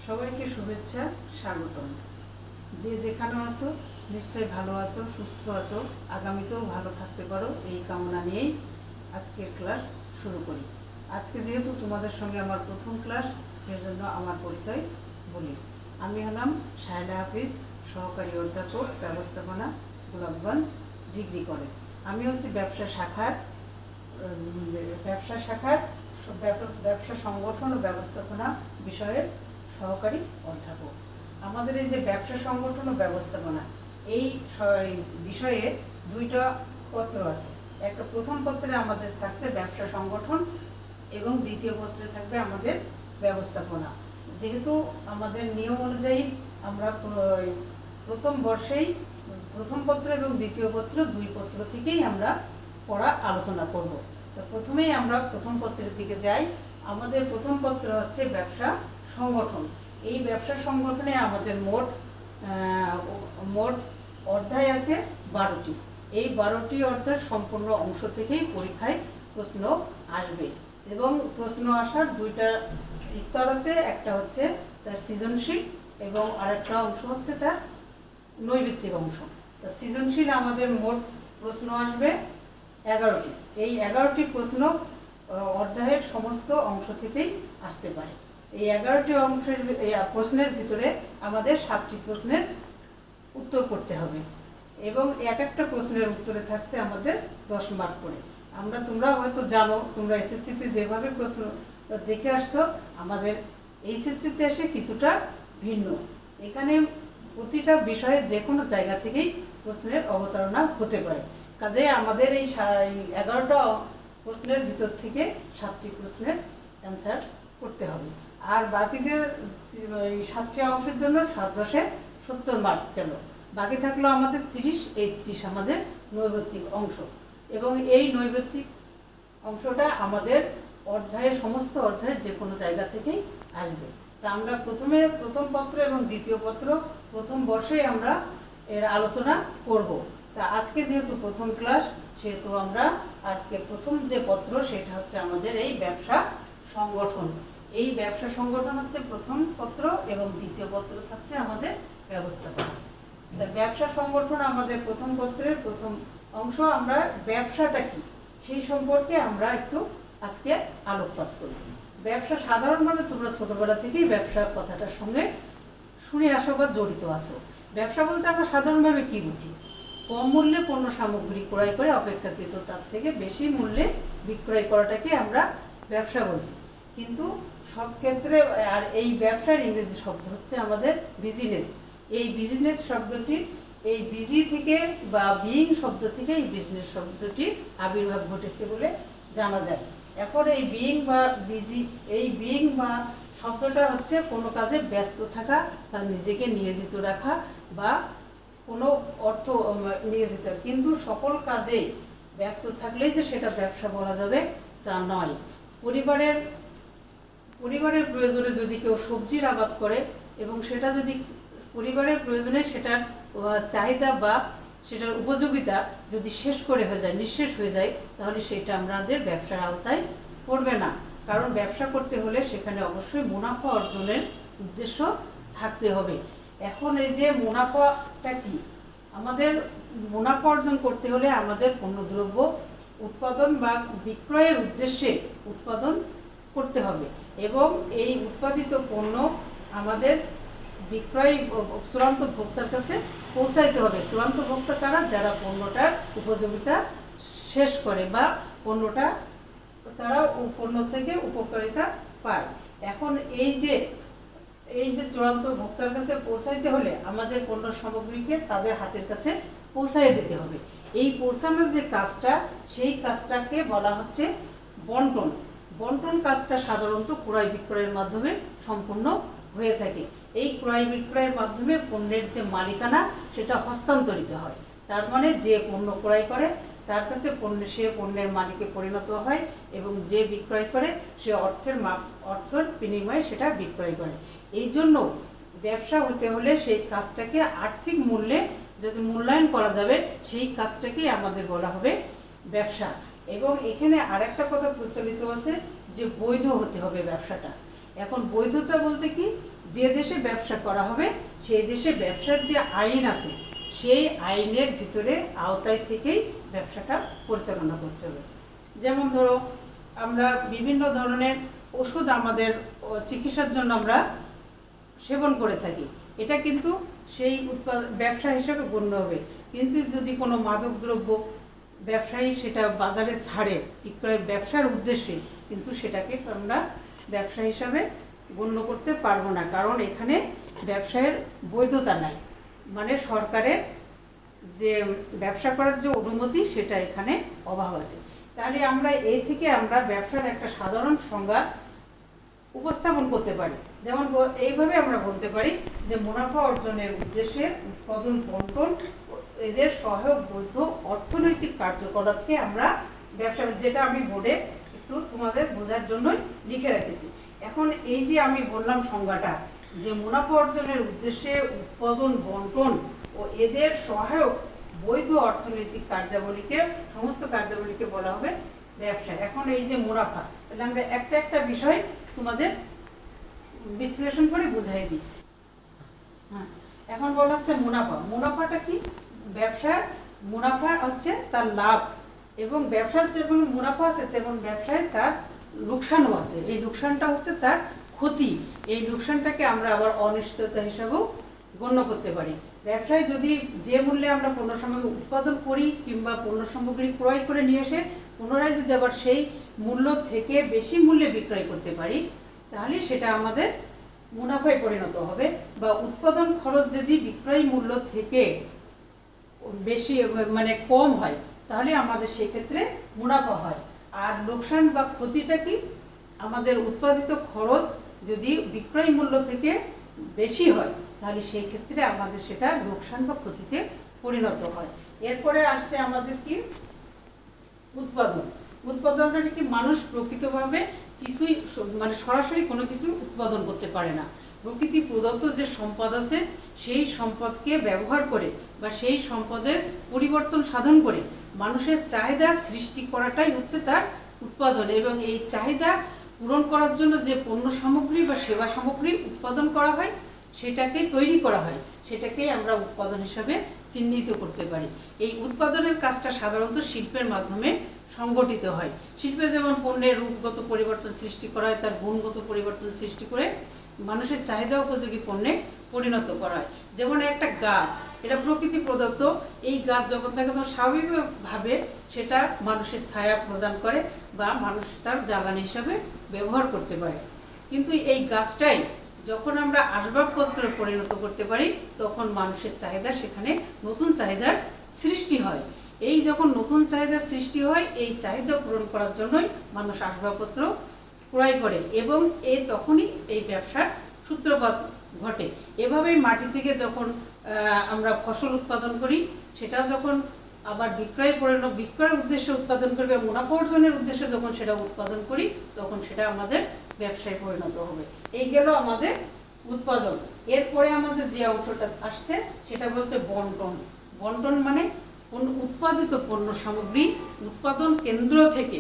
সবাইকে শুভেচ্ছা, স্বাগতম। যে যেখানে আছো নিশ্চয়ই ভালো আছো, সুস্থ আছো, আগামীতেও ভালো থাকতে পারো এই কামনা নিয়েই আজকের ক্লাস শুরু করি। আজকে যেহেতু তোমাদের সঙ্গে আমার প্রথম ক্লাস, সেজন্য আমার পরিচয় বলি। আমি হলাম শায়লা হাফিজ, সহকারী অধ্যাপক, ব্যবস্থাপনা, গোলাপগঞ্জ ডিগ্রি কলেজ। আমি হচ্ছি ব্যবসা শাখার ব্যবসা সংগঠন ও ব্যবস্থাপনা বিষয়ের সহকারী অধ্যাপক। আমাদের এই যে ব্যবসা সংগঠন ও ব্যবস্থাপনা এই বিষয়ে দুইটা পত্র আছে। একটা প্রথম পত্রে আমাদের থাকছে ব্যবসা সংগঠন এবং দ্বিতীয় পত্রে থাকবে আমাদের ব্যবস্থাপনা। যেহেতু আমাদের নিয়ম অনুযায়ী আমরা প্রথম বর্ষেই প্রথম পত্র এবং দ্বিতীয় পত্র দুই পত্র থেকেই আমরা পড়া আলোচনা করব। তো প্রথমেই আমরা প্রথম পত্রের দিকে যাই। আমাদের প্রথম পত্র হচ্ছে ব্যবসা সংগঠন। এই ব্যবসা সংগঠনে আমাদের মোট অধ্যায় আছে 12টি। এই 12টি অধ্যায় সম্পূর্ণ অংশ থেকেই পরীক্ষায় প্রশ্ন আসবে এবং প্রশ্ন আসার দুইটা স্তর আছে। একটা হচ্ছে তার সৃজনশীল এবং আরেকটা অংশ হচ্ছে তার নৈর্ব্যক্তিক অংশ। তা সৃজনশীল আমাদের মোট প্রশ্ন আসবে 11টি। এই 11টি প্রশ্ন অধ্যায়ের সমস্ত অংশ থেকেই আসতে পারে। এই 11টি প্রশ্নের ভিতরে আমাদের 7টি প্রশ্নের উত্তর করতে হবে এবং এক একটা প্রশ্নের উত্তরে থাকছে আমাদের 10 মার্ক করে। তোমরা হয়তো জানো, তোমরা এসএসসিতে যেভাবে প্রশ্ন দেখে আসছো, আমাদের এইচএসসিতে এসে কিছুটা ভিন্ন। এখানে প্রতিটা বিষয়ের যে কোনো জায়গা থেকেই প্রশ্নের অবতারণা হতে পারে। কাজে আমাদের এই 11টা প্রশ্নের ভিতর থেকে 7টি প্রশ্নের অ্যান্সার করতে হবে। আর বাকি যে 7টি অংশের জন্য 7×10 70 মার্ক গেল। বাকি থাকলো আমাদের 30। এই 30 আমাদের নৈর্ব্যক্তিক অংশ এবং এই নৈর্ব্যক্তিক অংশটা আমাদের সমস্ত অধ্যায়ের যে কোনো জায়গা থেকেই আসবে। তা আমরা প্রথম পত্র এবং দ্বিতীয় পত্র প্রথম বর্ষেই আমরা এর আলোচনা করব। তা আজকে যেহেতু প্রথম ক্লাস, সেহেতু আমরা আজকে প্রথম যে পত্র সেটা হচ্ছে আমাদের এই ব্যবসা সংগঠন। এই ব্যবসা সংগঠন হচ্ছে প্রথম পত্র এবং দ্বিতীয় পত্র থাকছে আমাদের ব্যবস্থাপনা। ব্যবসা সংগঠন আমাদের প্রথম পত্রের প্রথম অংশ। আমরা ব্যবসাটা কি সেই সম্পর্কে আমরা একটু আজকে আলোকপাত করি। ব্যবসা সাধারণভাবে তোমরা ছোটবেলা থেকেই ব্যবসা কথাটার সঙ্গে শুনে আসো বা জড়িত আসো। ব্যবসা বলতে আমরা সাধারণভাবে কি বুঝি? কম মূল্যে পণ্য সামগ্রী ক্রয় করে অপেক্ষাকৃত তার থেকে বেশি মূল্যে বিক্রয় করাটাকে আমরা ব্যবসা বলছি। কিন্তু সব ক্ষেত্রে আর এই ব্যবসার ইংরেজি শব্দ হচ্ছে আমাদের বিজনেস। এই বিজনেস শব্দটি এই বিজি থেকে বা বিইং শব্দ থেকে এই বিজনেস শব্দটির আবির্ভাব ঘটেছে বলে জানা যায়। এখন এই বিইং বা শব্দটা হচ্ছে কোনো কাজে ব্যস্ত থাকা বা নিজেকে নিয়োজিত রাখা বা কোনো অর্থ নিয়োজিত। কিন্তু সকল কাজে ব্যস্ত থাকলেই যে সেটা ব্যবসা বলা যাবে তা নয়। পরিবারের প্রয়োজনে যদি কেউ সবজির আবাদ করে এবং সেটা যদি পরিবারের প্রয়োজনে সেটার চাহিদা বা সেটার উপযোগিতা যদি নিঃশেষ হয়ে যায়, তাহলে সেটা আমাদের ব্যবসার আওতায় পড়বে না। কারণ ব্যবসা করতে হলে সেখানে অবশ্যই মুনাফা অর্জনের উদ্দেশ্য থাকতে হবে। এখন এই যে মুনাফাটা কি, আমাদের মুনাফা অর্জন করতে হলে আমাদের পণ্যদ্রব্য উৎপাদন বা বিক্রয়ের উদ্দেশ্যে উৎপাদন করতে হবে এবং এই উৎপাদিত পণ্য আমাদের চূড়ান্ত ভোক্তার কাছে পৌঁছাইতে হবে। চূড়ান্ত ভোক্তা কারা? যারা পণ্যটার উপযোগিতা শেষ করে বা তারা পণ্য থেকে উপকারিতা পায়। এখন এই যে চূড়ান্ত ভোক্তার কাছে পৌঁছাইতে হলে আমাদের পণ্য সামগ্রীকে তাদের হাতের কাছে পৌঁছাই দিতে হবে। এই পৌঁছানোর যে কাজটা, সেই কাজটাকে বলা হচ্ছে বন্টন। বন্টন কাজটা সাধারণত ক্রয় বিক্রয়ের মাধ্যমে সম্পূর্ণ হয়ে থাকে। এই ক্রয় বিক্রয়ের মাধ্যমে পণ্যের যে মালিকানা সেটা হস্তান্তরিত হয়। তার মানে যে পণ্য ক্রয় করে তার কাছে সে পণ্যের মালিকে পরিণত হয় এবং যে বিক্রয় করে সে অর্থের বিনিময়ে সেটা বিক্রয় করে। এই জন্য ব্যবসা হতে হলে সেই কাজটাকে আর্থিক মূল্যে যদি মূল্যায়ন করা যাবে, সেই কাজটাকেই আমাদের বলা হবে ব্যবসা। এবং এখানে আরেকটা কথা প্রচলিত আছে যে বৈধ হতে হবে ব্যবসাটা। এখন বৈধতা বলতে কি, যে দেশে ব্যবসা করা হবে সেই দেশে ব্যবসার যে আইন আছে সেই আইনের ভিতরে আওতায় থেকেই ব্যবসাটা পরিচালনা করতে হবে। যেমন ধরো আমরা বিভিন্ন ধরনের ওষুধ আমাদের চিকিৎসার জন্য আমরা সেবন করে থাকি, এটা কিন্তু সেই ব্যবসা হিসেবে গণ্য হবে। কিন্তু যদি কোনো মাদক দ্রব্য ব্যবসায়ী সেটা বাজারে ছাড়ে বিক্রয় ব্যবসার উদ্দেশ্যে, কিন্তু সেটাকে আমরা ব্যবসা হিসাবে গণ্য করতে পারবো না, কারণ এখানে ব্যবসায়ের বৈধতা নাই, মানে সরকারের যে ব্যবসা করার যে অনুমতি সেটা এখানে অভাব আছে। তাহলে আমরা এই থেকে আমরা ব্যবসার একটা সাধারণ সংজ্ঞা উপস্থাপন করতে পারি। যেমন এইভাবে আমরা বলতে পারি যে মুনাফা অর্জনের উদ্দেশ্যে উৎপাদন, বন্টন এদের সহায়ক বৈধ অর্থনৈতিক কার্যকলাপকে আমরা ব্যবসা, যেটা আমি বোর্ডে একটু তোমাদের বোঝার জন্যই লিখে রেখেছি। এখন এই যে আমি বললাম সংজ্ঞাটা, যে মুনাফা অর্জনের উদ্দেশ্যে উৎপাদন, বন্টন ও এদের সহায়ক বৈধ অর্থনৈতিক কার্যাবলীকে, সমস্ত কার্যাবলীকে বলা হবে ব্যবসা। এখন এই যে মুনাফা, তাহলে আমরা একটা একটা বিষয় তোমাদের বিশ্লেষণ করে বুঝাই দিই। হ্যাঁ, এখন বলা হচ্ছে মুনাফা। মুনাফাটা কি? ব্যবসা মুনাফা হচ্ছে তার লাভ, এবং ব্যবসার যেমন মুনাফা আছে তেমন ব্যবসায় তার লোকসানও আছে। এই লোকসানটা হচ্ছে তার ক্ষতি। এই লোকসানটাকে আমরা আবার অনিশ্চয়তা হিসাবেও গণ্য করতে পারি। ব্যবসায় যদি যে মূল্যে আমরা পণ্য সামগ্রী উৎপাদন করি কিংবা পণ্য সামগ্রী ক্রয় করে নিয়ে এসে পুনরায় যদি আবার সেই মূল্য থেকে বেশি মূল্যে বিক্রয় করতে পারি, তাহলে সেটা আমাদের মুনাফায় পরিণত হবে। বা উৎপাদন খরচ যদি বিক্রয় মূল্য থেকে বেশি মানে কম হয়, তাহলে আমাদের সেক্ষেত্রে মুনাফা হয়। আর লোকসান বা ক্ষতিটা কি? আমাদের উৎপাদিত খরচ যদি বিক্রয় মূল্য থেকে বেশি হয়, তাহলে সেই ক্ষেত্রে আমাদের সেটা লোকসান বা ক্ষতিতে পরিণত হয়। এরপরে আসছে আমাদের কি? উৎপাদন। উৎপাদনটা কি? মানুষ প্রকৃতভাবে কিছুই মানে সরাসরি কোনো কিছু উৎপাদন করতে পারে না। প্রকৃতি প্রদত্ত যে সম্পদ আছে সেই সম্পদকে ব্যবহার করে বা সেই সম্পদের পরিবর্তন সাধন করে মানুষের চাহিদা সৃষ্টি করাটাই হচ্ছে তার উৎপাদন। এবং এই চাহিদা পূরণ করার জন্য যে পণ্য সামগ্রী বা সেবা সামগ্রী উৎপাদন করা হয়, সেটাকেই তৈরি করা হয়, সেটাকেই আমরা উৎপাদন হিসাবে চিহ্নিত করতে পারি। এই উৎপাদনের কাজটা সাধারণত শিল্পের মাধ্যমে সংগঠিত হয়। শিল্পে যেমন পণ্যের রূপগত পরিবর্তন সৃষ্টি করা হয়, তার গুণগত পরিবর্তন সৃষ্টি করে মানুষের চাহিদা উপযোগী পণ্যে পরিণত করা হয়। যেমন একটা গাছ, এটা প্রকৃতি প্রদত্ত। এই গাছ যখন থাকে তখন স্বাভাবিকভাবে সেটা মানুষের ছায়া প্রদান করে বা মানুষ তার জ্বালানি হিসাবে ব্যবহার করতে পারে। কিন্তু এই গাছটাই যখন আমরা আসবাবপত্রে পরিণত করতে পারি, তখন মানুষের চাহিদা, সেখানে নতুন চাহিদার সৃষ্টি হয়। এই যখন নতুন চাহিদার সৃষ্টি হয়, এই চাহিদা পূরণ করার জন্যই মানুষ আসবাবপত্র ক্রয় করে, এবং তখনই এই ব্যবসার সূত্রপাত ঘটে। এভাবেই মাটি থেকে যখন আমরা ফসল উৎপাদন করি, সেটা যখন আবার বিক্রয় উদ্দেশ্যে উৎপাদন করি বা মুনাফা অর্জনের উদ্দেশ্যে যখন সেটা উৎপাদন করি, তখন সেটা আমাদের ব্যবসায় পরিণত হবে। এই গেল আমাদের উৎপাদন। এরপরে আমাদের যে অংশটা আসছে সেটা বলছে বন্টন। বন্টন মানে উৎপাদিত পণ্য সামগ্রী উৎপাদন কেন্দ্র থেকে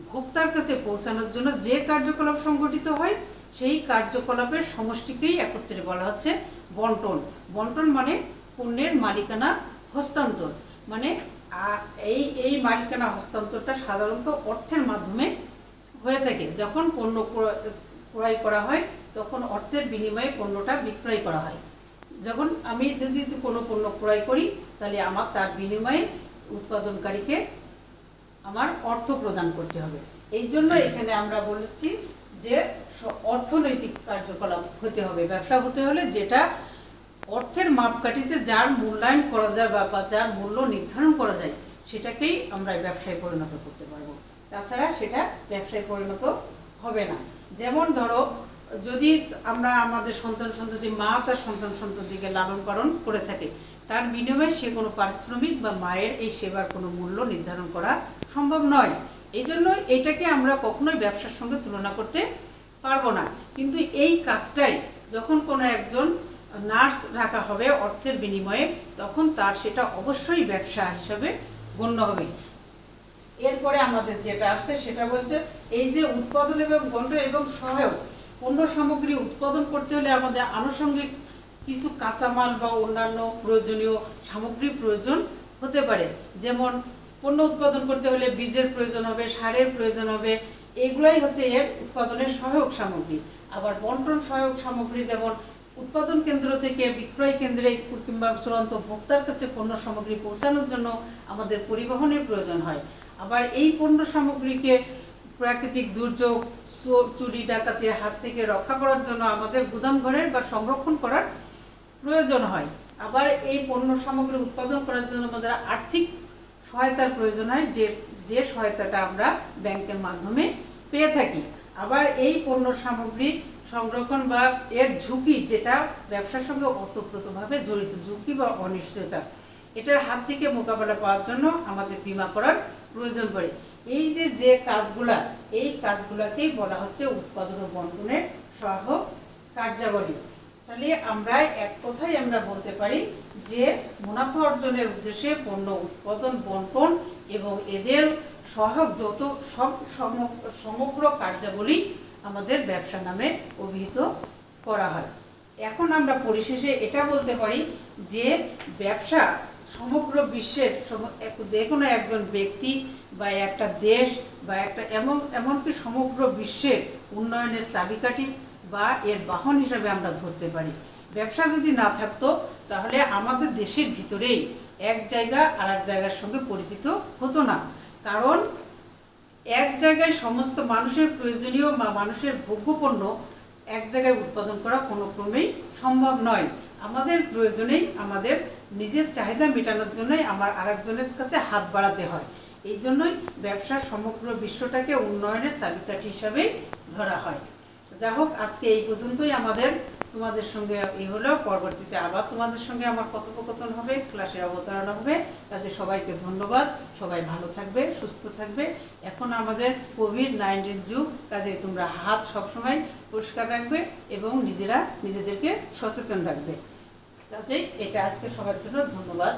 ভোক্তার কাছে পৌঁছানোর জন্য যে কার্যকলাপ সংগঠিত হয়, সেই কার্যকলাপের সমষ্টিকেই একত্রে বলা হচ্ছে বন্টন। বন্টন মানে পণ্যের মালিকানা হস্তান্তর। মানে এই মালিকানা হস্তান্তরটা সাধারণত অর্থের মাধ্যমে হয়ে থাকে। যখন পণ্য ক্রয় করা হয়, তখন অর্থের বিনিময়ে পণ্যটা বিক্রয় করা হয়। যখন আমি যদি কোনো পণ্য ক্রয় করি, তাহলে আমার তার বিনিময়ে উৎপাদনকারীকে আমার অর্থ প্রদান করতে হবে। এই জন্য এখানে আমরা বলেছি যে অর্থনৈতিক কার্যকলাপ হতে হবে, ব্যবসা হতে হলে যেটা অর্থের মাপকাঠিতে যার মূল্যায়ন করা যায় বা যার মূল্য নির্ধারণ করা যায়, সেটাকেই আমরা ব্যবসায় পরিণত করতে পারবো। তাছাড়া সেটা ব্যবসায় পরিণত হবে না। যেমন ধরো, যদি আমরা আমাদের সন্তান সন্ততি, মা তার সন্তান সন্ততিকে লালন পালন করে থাকে, তার বিনিময়ে সে কোনো পারিশ্রমিক বা মায়ের এই সেবার কোনো মূল্য নির্ধারণ করা সম্ভব নয়। এই জন্য এটাকে আমরা কখনোই ব্যবসার সঙ্গে তুলনা করতে পারবো না। কিন্তু এই কাজটাই যখন কোনো একজন নার্স রাখা হবে অর্থের বিনিময়ে, তখন তার সেটা অবশ্যই ব্যবসা হিসাবে গণ্য হবে। এরপরে আমাদের যেটা আসছে সেটা বলছে এই যে উৎপাদন এবং বন্টন এবং সহায়ক পণ্য সামগ্রী উৎপাদন করতে হলে আমাদের আনুষঙ্গিক কিছু কাঁচামাল বা অন্যান্য প্রয়োজনীয় সামগ্রী প্রয়োজন হতে পারে। যেমন পণ্য উৎপাদন করতে হলে বীজের প্রয়োজন হবে, সারের প্রয়োজন হবে, এগুলাই হচ্ছে এর উৎপাদনের সহায়ক সামগ্রী। আবার বন্টন সহায়ক সামগ্রী যেমন উৎপাদন কেন্দ্র থেকে বিক্রয় কেন্দ্রে কিংবা চূড়ান্ত ভোক্তার কাছে পণ্য সামগ্রী পৌঁছানোর জন্য আমাদের পরিবহনের প্রয়োজন হয়। আবার এই পণ্য সামগ্রীকে প্রাকৃতিক দুর্যোগ, চুরি ডাকাতির হাত থেকে রক্ষা করার জন্য আমাদের গুদাম ঘরের বা সংরক্ষণ করার প্রয়োজন হয়। আবার এই পণ্য সামগ্রী উৎপাদন করার জন্য আমাদের আর্থিক সহায়তার প্রয়োজন হয়, যে সহায়তাটা আমরা ব্যাংকের মাধ্যমে পেয়ে থাকি। আবার এই পণ্য সামগ্রী সংরক্ষণ বা এর ঝুঁকি, যেটা ব্যবসার সঙ্গে ওতপ্রোতভাবে জড়িত ঝুঁকি বা অনিশ্চয়তা, এটার হাত থেকে মোকাবেলা পাওয়ার জন্য আমাদের বীমা করার প্রয়োজন পড়ে। এই যে কাজগুলা, এই কাজগুলাকেই বলা হচ্ছে উৎপাদন ও বন্টনের সহায়ক কার্যাবলী। তাহলে আমরা এক কথায় আমরা বলতে পারি যে মুনাফা অর্জনের উদ্দেশ্যে পণ্য উৎপাদন, বন্টন এবং এদের সহায়ক যত সব সমগ্র কার্যাবলী আমাদের ব্যবসা নামে অভিহিত করা হয়। এখন আমরা পরিশেষে এটা বলতে পারি যে ব্যবসা সমগ্র বিশ্বের যে কোনো একজন ব্যক্তি বা একটা দেশ বা একটা এমনকি সমগ্র বিশ্বের উন্নয়নের চাবিকাঠি বা এর বাহন হিসাবে আমরা ধরতে পারি। ব্যবসা যদি না থাকতো তাহলে আমাদের দেশের ভিতরেই এক জায়গা আর এক জায়গার সঙ্গে পরিচিত হতো না। কারণ এক জায়গায় সমস্ত মানুষের প্রয়োজনীয় বা মানুষের ভোগ্যপণ্য এক জায়গায় উৎপাদন করা কোনো ক্রমেই সম্ভব নয়। আমাদের প্রয়োজনেই, আমাদের নিজের চাহিদা মেটানোর জন্যই আমার আরেকজনের কাছে হাত বাড়াতে হয়। এই জন্যই ব্যবসার সমগ্র বিশ্বটাকে উন্নয়নের চাবিকাঠি হিসাবে ধরা হয়। যা হোক, আজকে এই পর্যন্তই আমাদের তোমাদের সঙ্গে এই হলো। পরবর্তীতে আবার তোমাদের সঙ্গে আমার কথোপকথন হবে, ক্লাসের অবতারণা হবে। কাজে সবাইকে ধন্যবাদ। সবাই ভালো থাকবে, সুস্থ থাকবে। এখন আমাদের কোভিড-19 যুগ, কাজে তোমরা হাত সবসময় পরিষ্কার রাখবে এবং নিজেদেরকে সচেতন রাখবে। কাজে এটা আজকে সবার জন্য ধন্যবাদ।